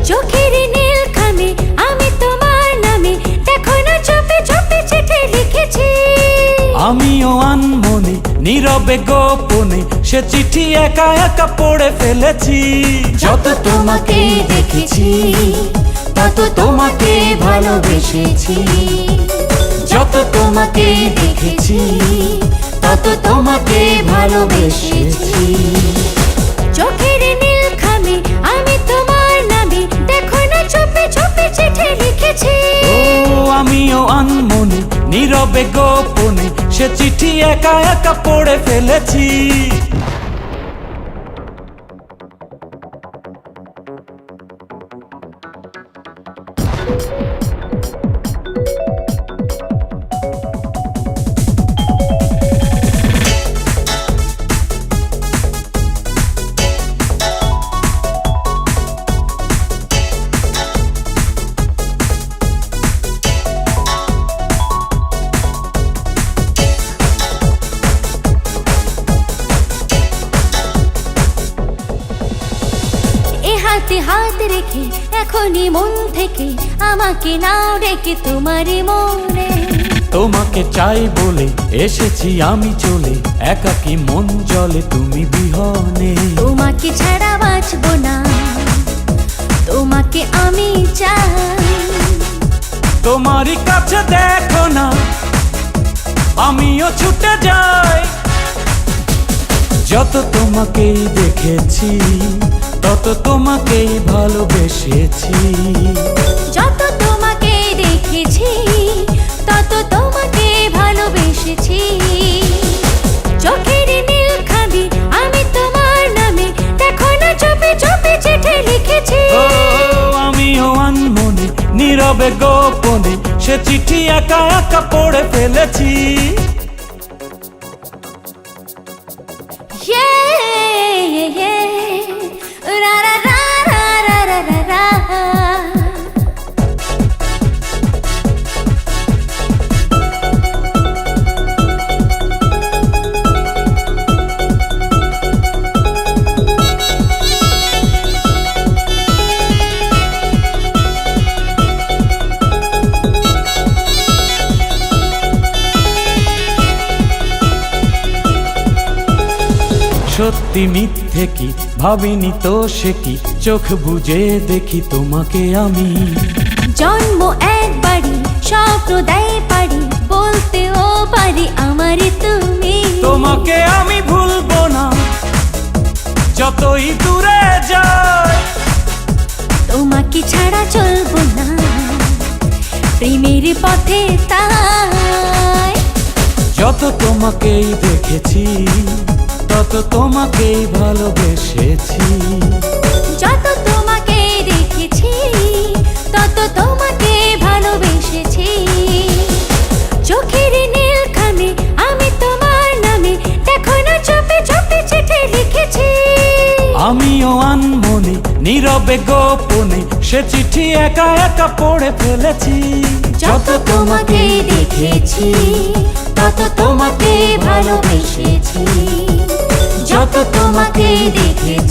চোখের নীলখামে আমি তোমার নামে দেখো না চোপে চোপে চিঠি লিখেছি। আমিও আনমনে নীরবে গোপনে সে চিঠি একা একা পড়ে ফেলেছি। যত তোমাকে দেখেছি তত তোমাকে ভালোবেসেছি। যত তোমাকে দেখেছি তত তোমাকে ভালোবেসেছি। চোখের নীলখামে আমি তোমার নামে দেখো না চোপে চোপে চিঠি লিখেছি। ও আমিও আনমনে নীরবে গোপনে সে চিঠি একা একা পড়ে ফেলেছি। হাতে হাত রেখে এখনই মন থেকে আমাকে নাও ডেকে তোমারই মনে। তোমাকে চাই বলে এসেছি আমি চলে, একাকী মন জলে তুমি বিহনে। তোমাকে ছাড়া বাঁচবো না, তোমাকে আমি চাই। তোমারই কাছে দেখো না আমিও ছুটে যাই। যত তোমাকেই দেখেছি তত তোমাকেই ভালোবেসেছি। যত তোমাকে দেখেছি তত তোমাকে ভালোবেসেছি। চোখের নীলখামে আমি তোমার নামে দেখো না চোপে চোপে চিঠি লিখেছি। ও আমিও আনমনে নীরবে গোপনে সে চিঠি একা একা পড়ে ফেলেছি। রা রা রা রা রা রা রা। সত্যি মিথ্যে কি ভাবিনি তো সে কি, চোখ বুজে দেখি তোমাকে আমি। জন্ম একবারই স্বপ্ন দেয় পারি, বলতেও পারি আমারই তুমি। তোমাকে আমি ভুলবো না যতই দূরে যাই। তোমাকে ছাড়া চলবো না প্রেমের পথে তাই। যত তোমাকেই দেখেছি তত তোমাকেই ভালোবেসেছি। যত তোমাকে দেখেছি তত তোমাকে ভালোবেসেছি। চোখের নীলখামে আমি তোমার নামে দেখো না চোপে চোপে চিঠি লিখেছি। আমিও আনমনে নীরবে গোপনে সে চিঠি একা একা পড়ে ফেলেছি। যত তোমাকে দেখেছি তত তোমাকে ভালোবেসেছি। যত তোমাকে দেখেছি